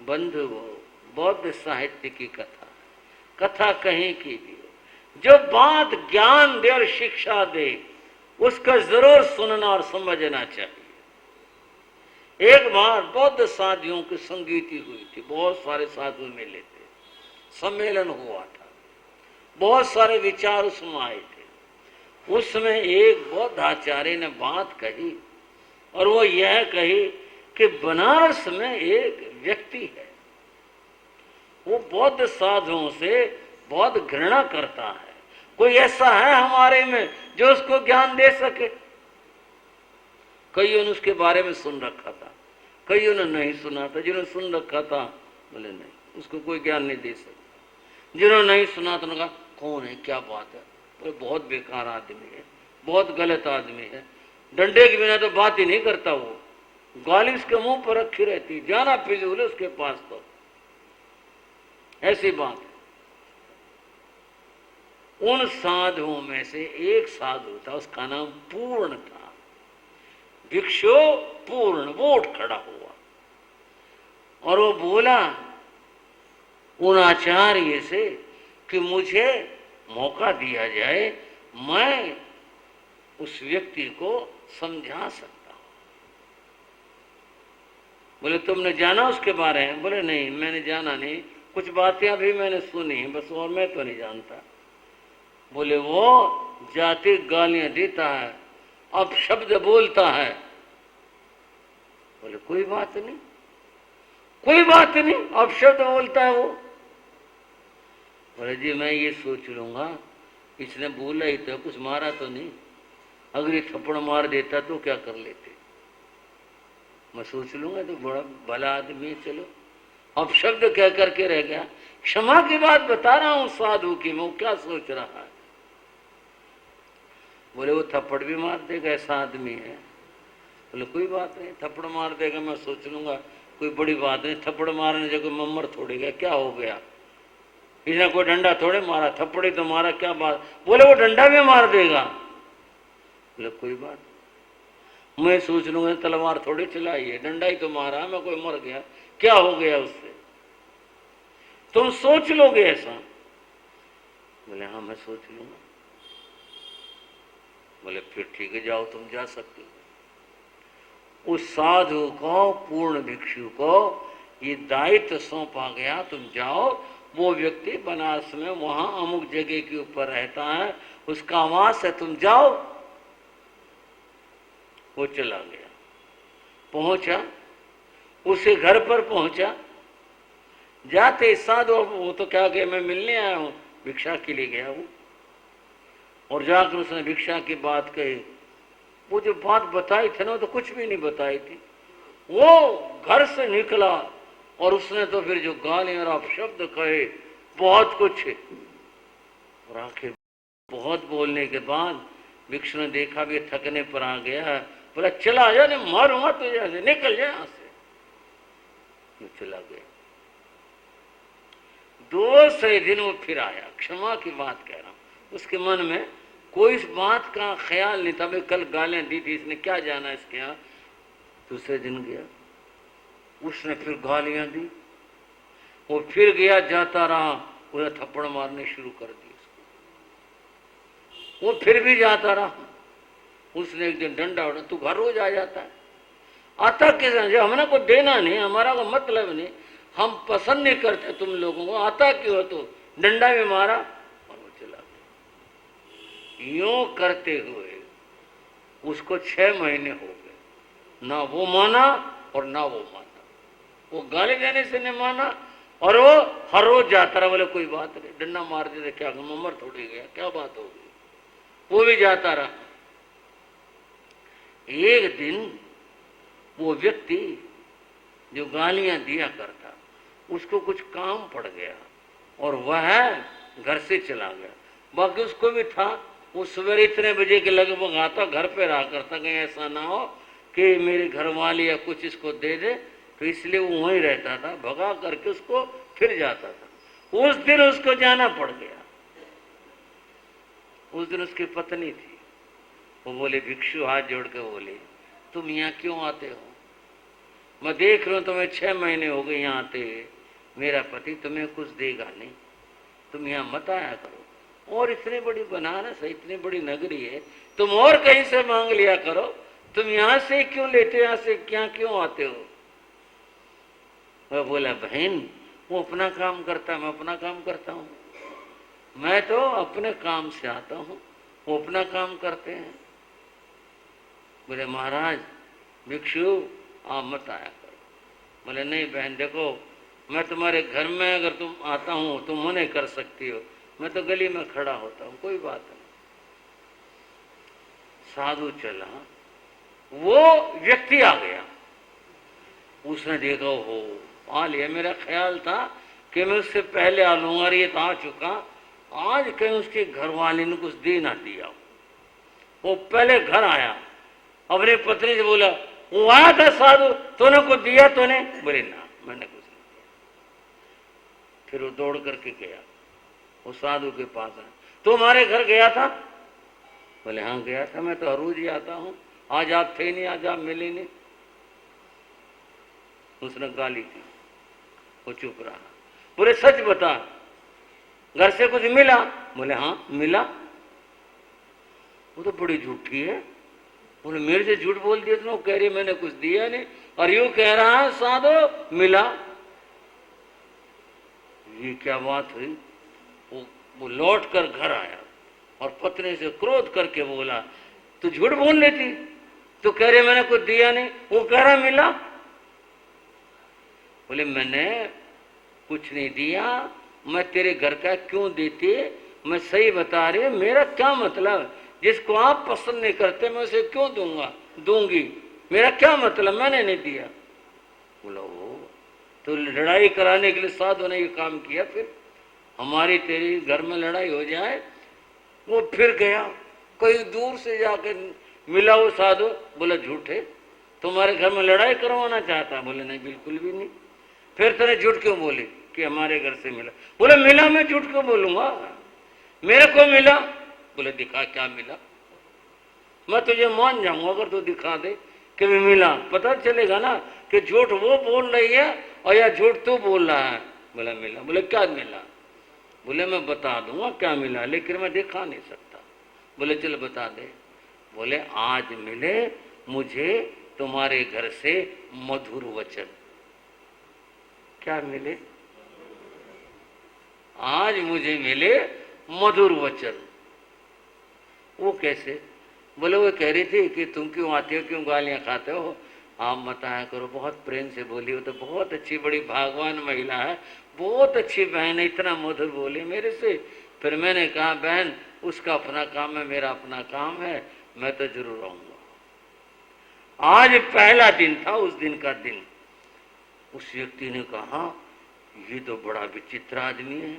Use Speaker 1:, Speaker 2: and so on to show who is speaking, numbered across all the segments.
Speaker 1: बंधुओं, बौद्ध साहित्य की कथा, कथा कहीं की भी हो, जो बात ज्ञान दे और शिक्षा दे उसका जरूर सुनना और समझना चाहिए। एक बार बौद्ध साधुओं की संगीति हुई थी, बहुत सारे साधु मिले थे, सम्मेलन हुआ था, बहुत सारे विचार उसमें आए थे। उसमें एक बौद्ध आचार्य ने बात कही और वो यह कही कि बनारस में एक व्यक्ति है, वो बौद्ध साधुओं से बहुत घृणा करता है। कोई ऐसा है हमारे में जो उसको ज्ञान दे सके? कईयों ने उसके बारे में सुन रखा था, कईयों ने नहीं सुना था। जिन्होंने सुन रखा था बोले नहीं, उसको कोई ज्ञान नहीं दे सकता। जिन्होंने नहीं सुना तो उन्होंने कहा कौन है, क्या बात है? बोले बहुत बेकार आदमी है, बहुत गलत आदमी है, डंडे के बिना तो बात ही नहीं करता, वो गाली उसके मुंह पर रखी रहती, जाना फिजूल है उसके पास। तो ऐसी बात है। उन साधुओं में से एक साधु था, उसका नाम पूर्ण था, भिक्षु पूर्ण। वो उठ खड़ा हुआ और वो बोला उन आचार्य से कि मुझे मौका दिया जाए, मैं उस व्यक्ति को समझा सकता हूं। बोले तुमने जाना उसके बारे में? बोले नहीं, मैंने जाना नहीं, कुछ बातें अभी मैंने सुनी बस, और मैं तो नहीं जानता। बोले वो जाति गालियां देता है, अब शब्द बोलता है। बोले कोई बात नहीं, कोई बात नहीं, अब शब्द बोलता है वो। बोले जी मैं ये सोच लूंगा, इसने बोला ही तो, कुछ मारा तो नहीं, अगर ये थप्पड़ मार देता तो क्या कर लेते? मैं सोच लूंगा तो बड़ा भला आदमी है, चलो अब शब्द कह करके रह गया। क्षमा की बात बता रहा हूं साधु की, मैं क्या सोच रहा है। बोले वो थप्पड़ भी मार देगा, ऐसा आदमी है? बोले कोई बात नहीं, थप्पड़ मार देगा, मैं सोच लूंगा, कोई बड़ी बात नहीं, थप्पड़ मारने से कोई मम्मर थोड़ी गया, क्या हो गया? इसने कोई डंडा थोड़े मारा, थप्पड़ ही तो मारा, क्या बात? बोले वो डंडा भी मार देगा। बोले कोई बात, मैं सोच लूंगा, तलवार थोड़ी चलाई है, डंडा ही तो मारा, मैं कोई मर गया, क्या हो गया उससे? तुम सोच लोगे ऐसा? बोले हाँ मैं सोच लूंगा। बोले फिर ठीक है, जाओ तुम जा सकते हो। उस साधु को, पूर्ण भिक्षु को ये दायित्व सौंपा गया, तुम जाओ, वो व्यक्ति बनारस में वहां अमुक जगह के ऊपर रहता है, उसका आवास है, तुम जाओ। वो चला गया, पहुंचा, उसे घर पर पहुंचा। जाते साधु, वो तो क्या गया, मैं मिलने आया हूं, भिक्षा के लिए गया वो। और जाकर उसने भिक्षा की बात कही। वो जो बात बताई थी ना, तो कुछ भी नहीं बताई थी। वो घर से निकला और उसने तो फिर जो गाली और अपशब्द कहे, बहुत कुछ, और आखिर बहुत बोलने के बाद भिक्षु ने देखा भी थकने पर आ गया, बोला चला जा, नहीं मारूंगा तुझे, निकल जाए यहां से। चला गया। दूसरे दिन वो फिर आया, क्षमा की बात कह रहा हूं, उसके मन में कोई इस बात का ख्याल नहीं था, भाई कल गालियां दी थी, इसने क्या जाना इसके यहाँ। दूसरे दिन गया, उसने फिर गालियां दी, वो फिर गया, जाता रहा, उसे थप्पड़ मारने शुरू कर दिए उसको। वो फिर भी जाता रहा, उसने एक दिन डंडा उड़ा, तू घर रोज आ जाता है, आता किस, हमने को देना नहीं, हमारा को मतलब नहीं, हम पसंद नहीं करते तुम लोगों को, आता क्यों? तो डंडा भी मारा और वो चला गया। यूं करते हुए उसको 6 महीने हो गए, ना वो माना और ना वो माना। वो गाली देने से नहीं माना और वो हर रोज जाता रहा। बोले कोई बात नहीं, डंडा मार दे क्या मम्मर थोड़ी गया, क्या बात हो गई, वो भी जाता रहा। एक दिन वो व्यक्ति जो गालियां दिया करता, उसको कुछ काम पड़ गया और वह घर से चला गया। बाकी उसको भी था, वो सवेरे इतने बजे के लगभग आता, घर पे रहा करता, कहीं ऐसा ना हो कि मेरे घर वाले या कुछ इसको दे दे, तो इसलिए वो वहीं रहता था, भगा करके उसको फिर जाता था। उस दिन उसको जाना पड़ गया। उस दिन उसकी पत्नी थी, वो बोले भिक्षु हाथ जोड़ के बोले तुम यहाँ क्यों आते हो? मैं देख रहा हूँ तुम्हें 6 महीने हो गए यहाँ आते, मेरा पति तुम्हें कुछ देगा नहीं, तुम यहाँ मत आया करो। और इतनी बड़ी बनारस है, इतनी बड़ी नगरी है, तुम और कहीं से मांग लिया करो, तुम यहाँ से क्यों लेते हो, यहाँ से क्या क्यों आते हो। वह बोला बहन वो अपना काम करता है, मैं अपना काम करता हूँ, मैं तो अपने काम से आता हूँ, वो अपना काम करते हैं। बोले महाराज भिक्षु आप मत आया करो। बोले नहीं बहन देखो, मैं तुम्हारे घर में अगर तुम आता हूँ तुम मना कर सकती हो, मैं तो गली में खड़ा होता हूँ, कोई बात नहीं। साधु चला, वो व्यक्ति आ गया, उसने देखा हो आ लिया। मेरा ख्याल था कि मैं उससे पहले आ लूंगा, ये तो आ चुका, आज कहीं उसके घर वाले ने कुछ दे ना दिया। वो पहले घर आया, अपनी पत्नी से बोला वो आया था साधु, तूने कुछ दिया तूने? बोले ना मैंने कुछ नहीं दिया। फिर वो दौड़ करके गया, वो साधु के पास आया, तू हमारे घर गया था? बोले हाँ गया था, मैं तो हर रोज ही आता हूँ, आज आप थे नहीं, आज आप मिले नहीं। उसने गाली दी, वो चुप रहा। बोले सच बता घर से कुछ मिला? बोले हाँ मिला। वो तो बड़ी झूठी है। बोले मेरे से झूठ बोल दिया तुमने? कह रही मैंने कुछ दिया नहीं, और यूं कह रहा है साधु मिला। ये क्या बात हुई? वो लौट कर घर आया और पत्नी से क्रोध करके बोला तू झूठ बोल लेती, तू कह रही मैंने कुछ दिया नहीं, वो कह रहा मिला। बोले मैंने कुछ नहीं दिया, मैं तेरे घर का क्यों देती, मैं सही बता रही, मेरा क्या मतलब, जिसको आप पसंद नहीं करते मैं उसे क्यों दूंगी, मेरा क्या मतलब, मैंने नहीं दिया। बोला वो तो लड़ाई कराने के लिए साधु ने ये काम किया, फिर हमारी तेरी घर में लड़ाई हो जाए। वो फिर गया, कहीं दूर से जाकर मिला वो साधु। बोला झूठे, तुम्हारे घर में लड़ाई करवाना चाहता? बोले नहीं बिल्कुल भी नहीं। फिर तेरे झूठ क्यों बोली कि हमारे घर से मिला? बोले मिला, मैं झूठ क्यों बोलूंगा, मेरे को मिला। बोले दिखा क्या मिला, मैं तुझे मान जाऊंगा अगर तू दिखा दे कि मैं मिला, पता चलेगा ना कि झूठ वो बोल रही है और या झूठ तू बोल रहा है। बोला मिला। बोले क्या मिला? बोले मैं बता दूंगा क्या मिला, लेकिन मैं दिखा नहीं सकता। बोले चल बता दे। बोले आज मिले मुझे तुम्हारे घर से मधुर वचन। क्या मिले? आज मुझे मिले मधुर वचन। वो कैसे? बोले वो कह रही थी कि तुम क्यों आते हो, क्यों गालियां खाते हो, आप मत आया करो। बहुत प्रेम से बोली, वो तो बहुत अच्छी बड़ी भागवान महिला है, बहुत अच्छी बहन है, इतना मधुर बोली मेरे से। फिर मैंने कहा बहन उसका अपना काम है, मेरा अपना काम है, मैं तो जरूर आऊंगा। आज पहला दिन था, उस दिन का दिन। उस व्यक्ति ने कहा ये तो बड़ा विचित्र आदमी है,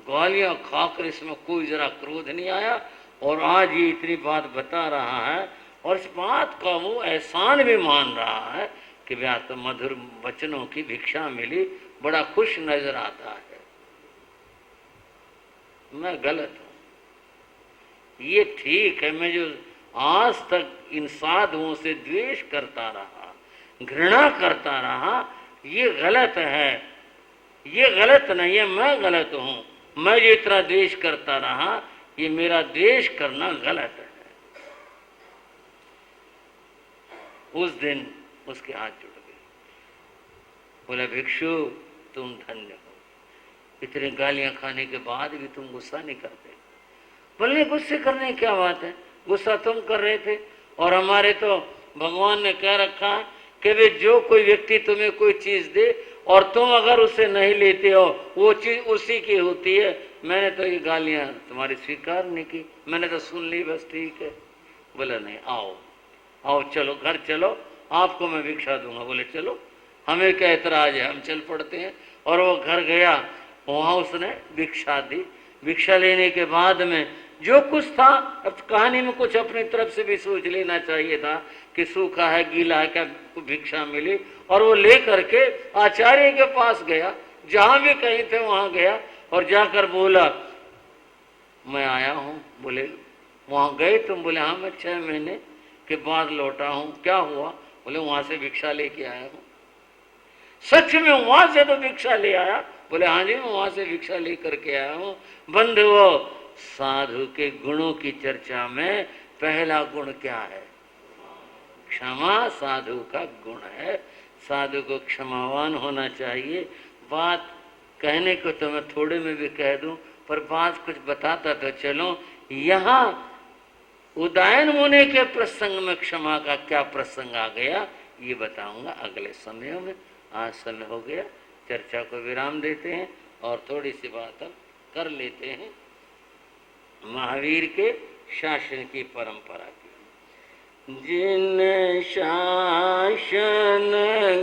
Speaker 1: गालियां खाकर इसमें कोई जरा क्रोध नहीं आया, और आज ये इतनी बात बता रहा है और इस बात का वो एहसान भी मान रहा है कि व्यास तो मधुर वचनों की भिक्षा मिली, बड़ा खुश नजर आता है। मैं गलत हूं, ये ठीक है, मैं जो आज तक इन साधुओं से द्वेष करता रहा, घृणा करता रहा, ये गलत है, ये गलत नहीं है, मैं गलत हूं। मैं जो इतना द्वेष करता रहा, ये मेरा द्वेष करना गलत है। उस दिन उसके हाथ जुड़ गए। बोला भिक्षु तुम धन्य हो, इतने गालियां खाने के बाद भी तुम गुस्सा नहीं करते। बोले गुस्से करने की क्या बात है, गुस्सा तुम कर रहे थे, और हमारे तो भगवान ने कह रखा है कि वे जो कोई व्यक्ति तुम्हें कोई चीज दे और तुम अगर उसे नहीं लेते हो वो चीज उसी की होती है। मैंने तो ये गालियां तुम्हारी स्वीकार नहीं की, मैंने तो सुन ली, बस ठीक है। बोला नहीं, आओ आओ चलो घर चलो, आपको मैं भिक्षा दूंगा। बोले चलो, हमें क्या ऐतराज है, हम चल पड़ते हैं। और वो घर गया, वहां उसने भिक्षा दी। भिक्षा लेने के बाद में जो कुछ था, अब कहानी में कुछ अपनी तरफ से भी सोच लेना चाहिए था कि सूखा है गीला है, क्या भिक्षा मिली। और वो ले करके आचार्य के पास गया, जहां भी कहीं थे वहां गया और जाकर बोला मैं आया हूँ। बोले वहां गए तुम? बोले हाँ मैं 6 महीने के बाद लौटा हूँ। क्या हुआ? बोले वहां से भिक्षा लेके आया हूँ। सच में वहां से तो भिक्षा ले आया? बोले हाँ जी, मैं वहां से भिक्षा लेकर के आया हूं। बंधुओं, साधु के गुणों की चर्चा में पहला गुण क्या है? क्षमा साधु का गुण है। साधु को क्षमावान होना चाहिए। बात कहने को तो मैं थोड़े में भी कह दूं, पर बात कुछ बताता तो चलो। यहाँ उदयन मुनि के प्रसंग में क्षमा का क्या प्रसंग आ गया, ये बताऊंगा अगले समय में। आज समय हो गया, चर्चा को विराम देते हैं और थोड़ी सी बात हम कर लेते हैं महावीर के शासन की परंपरा की। जिन शासन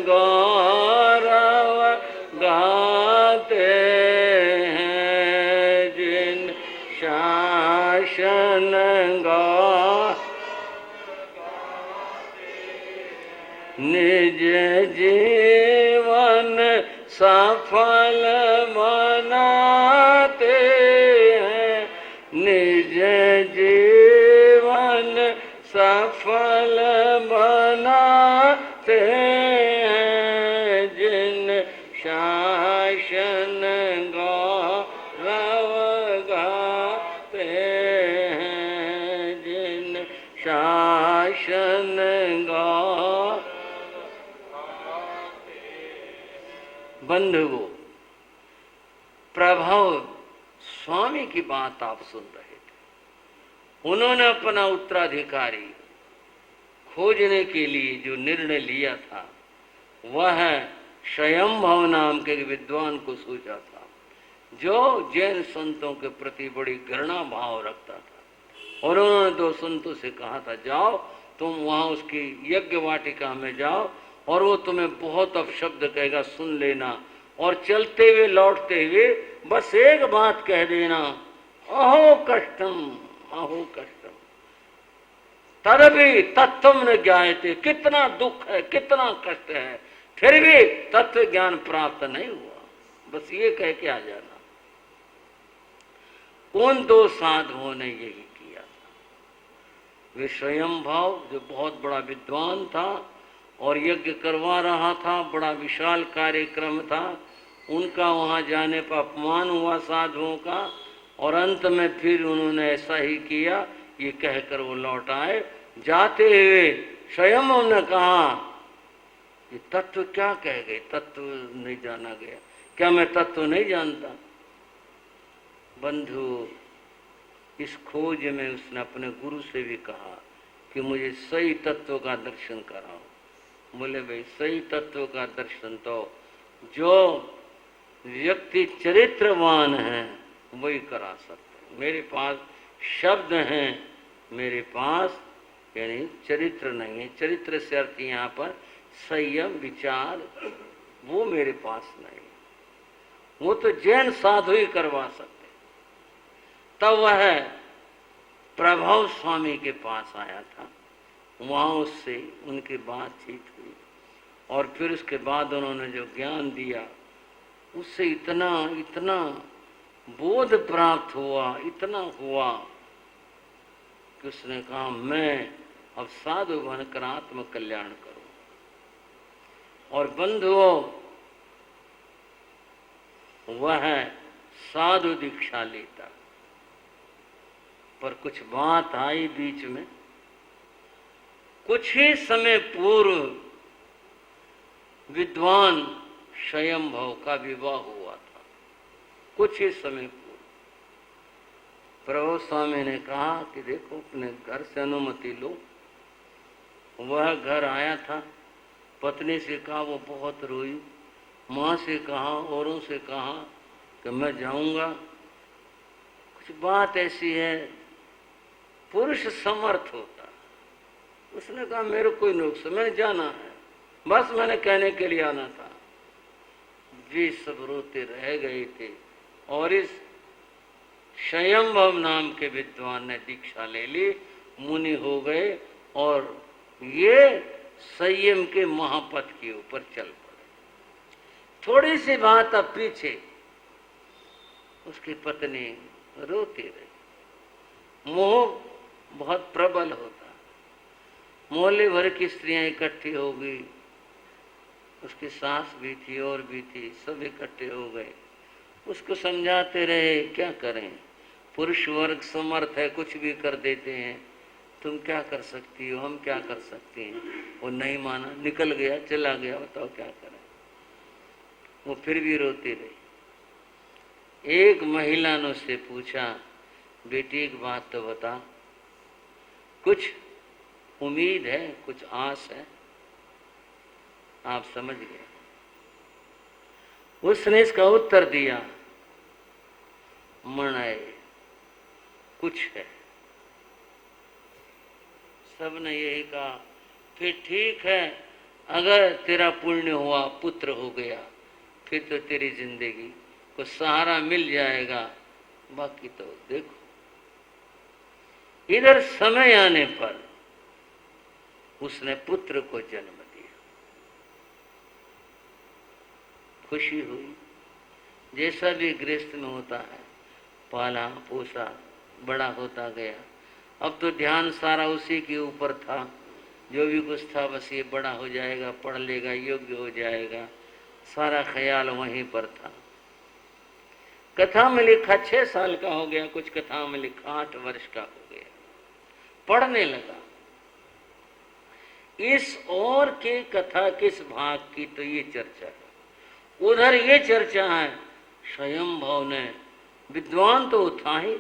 Speaker 1: गौरव गाते हैं, जिन शासन निज जीवन सफल बनाते हैं, निज जीवन सफल बनाते हैं, जिन शासन गौरव गाते हैं, जिन शासन गौरव। बंधुओं, प्रभव स्वामी की बात आप सुन रहे थे। उन्होंने अपना उत्तराधिकारी खोजने के लिए जो निर्णय लिया था, वह स्वयंभव नाम के विद्वान को सोचा था, जो जैन संतों के प्रति बड़ी घृणा भाव रखता था। और उन्होंने दो संतों से कहा था, जाओ तुम वहां उसकी यज्ञ वाटिका में जाओ और वो तुम्हें बहुत अपशब्द कहेगा, सुन लेना। और चलते हुए लौटते हुए बस एक बात कह देना, अहो कष्टम, अहो कष्टम। तदपि तत्व न ज्ञायते, कितना दुख है, कितना कष्ट है, फिर भी तत्व ज्ञान प्राप्त नहीं हुआ। बस ये कह के आ जाना। उन दो साधुओं ने यही किया था। वे स्वयंभव, जो बहुत बड़ा विद्वान था और यज्ञ करवा रहा था, बड़ा विशाल कार्यक्रम था, उनका वहां जाने पर अपमान हुआ साधुओं का, और अंत में फिर उन्होंने ऐसा ही किया, ये कहकर वो लौट आए। जाते हुए स्वयं उन्होंने कहा, ये तत्व क्या कह गए, तत्व नहीं जाना गया, क्या मैं तत्व नहीं जानता? बंधु, इस खोज में उसने अपने गुरु से भी कहा कि मुझे सही तत्व का दर्शन कराओ। बोले भाई, सही तत्व का दर्शन तो जो व्यक्ति चरित्रवान है वही करा सकते। मेरे पास शब्द हैं, मेरे पास यानी चरित्र नहीं है। चरित्र से अर्थ यहाँ पर संयम विचार, वो मेरे पास नहीं। वो तो जैन साधु ही करवा सकते। तब वह प्रभव स्वामी के पास आया था, वहाँ उससे उनकी बातचीत हुई और फिर उसके बाद उन्होंने जो ज्ञान दिया, उससे इतना इतना बोध प्राप्त हुआ, इतना हुआ कि उसने कहा, मैं अब साधु बनकर आत्म कल्याण करूं। और बंधुओं, वह साधु दीक्षा लेता, पर कुछ बात आई बीच में। कुछ ही समय पूर्व विद्वान स्वयंभव का विवाह हुआ था। कुछ ही समय पूर्व प्रभु स्वामी ने कहा कि देखो, अपने घर से अनुमति लो। वह घर आया था, पत्नी से कहा, वो बहुत रोई। माँ से कहा, औरों से कहा कि मैं जाऊंगा। कुछ बात ऐसी है, पुरुष समर्थ होता। उसने कहा, मेरे कोई नुकसान, मैंने जाना है, बस मैंने कहने के लिए आना था। वे सब रोते रह गए थे और इस स्वयंभव नाम के विद्वान ने दीक्षा ले ली, मुनि हो गए और ये संयम के महापथ के ऊपर चल पड़े। थोड़ी सी बात अब पीछे, उसकी पत्नी रोती रही। मोह बहुत प्रबल होता, मोहल्ले भर की स्त्रियां इकट्ठी हो गई, उसकी सास भी थी और भी थी, सब इकट्ठे हो गए। उसको समझाते रहे, क्या करें, पुरुष वर्ग समर्थ है, कुछ भी कर देते हैं, तुम क्या कर सकती हो, हम क्या कर सकते हैं। वो नहीं माना, निकल गया, चला गया, बताओ क्या करें। वो फिर भी रोती रही। एक महिला ने उससे पूछा, बेटी एक बात तो बता, कुछ उम्मीद है, कुछ आस है? आप समझ गए। उसने इसका उत्तर दिया, मनाए कुछ है। सबने यही कहा, फिर ठीक है, अगर तेरा पुण्य हुआ, पुत्र हो गया, फिर तो तेरी जिंदगी को सहारा मिल जाएगा, बाकी तो देखो। इधर समय आने पर उसने पुत्र को जन्म दिया। खुशी हुई, जैसा भी गृहस्थ में होता है, पाला पोसा, बड़ा होता गया। अब तो ध्यान सारा उसी के ऊपर था, जो भी कुछ था बस ये बड़ा हो जाएगा, पढ़ लेगा, योग्य हो जाएगा, सारा ख्याल वहीं पर था। कथा में लिखा 6 साल का हो गया, कुछ कथा में लिखा 8 वर्ष का हो गया, पढ़ने लगा। इस और के कथा किस भाग की, तो ये चर्चा है। उधर ये चर्चा है, स्वयंभव ने, विद्वान तो था ही,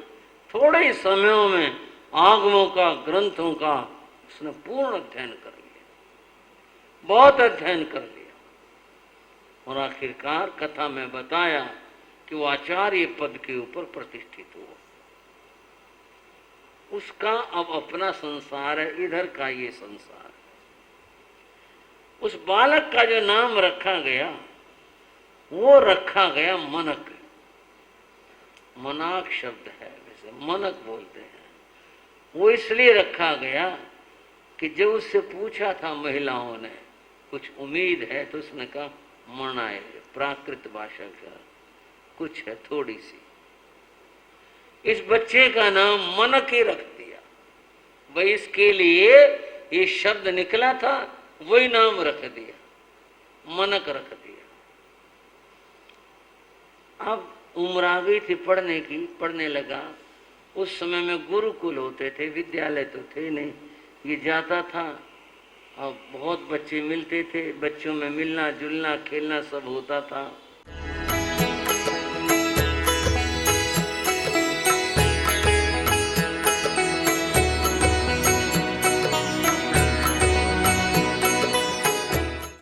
Speaker 1: थोड़े ही समयों में आगमों का, ग्रंथों का उसने पूर्ण अध्ययन कर लिया, बहुत अध्ययन कर लिया, और आखिरकार कथा में बताया कि वो आचार्य पद के ऊपर प्रतिष्ठित हुआ। उसका अब अपना संसार है, इधर का ये संसार है। उस बालक का जो नाम रखा गया, वो रखा गया मनक। मनाक शब्द है, वैसे मनक बोलते हैं। वो इसलिए रखा गया कि जब उससे पूछा था महिलाओं ने, कुछ उम्मीद है, तो उसने कहा मनाए, प्राकृत भाषा का कुछ है, थोड़ी सी। इस बच्चे का नाम मनक ही रख दिया। वही इसके लिए ये शब्द निकला था, वही नाम रख दिया, मनक रख दिया। अब उम्र आ गई थी पढ़ने की, पढ़ने लगा। उस समय में गुरुकुल होते थे, विद्यालय तो थे नहीं। ये जाता था, अब बहुत बच्चे मिलते थे, बच्चों में मिलना जुलना खेलना सब होता था।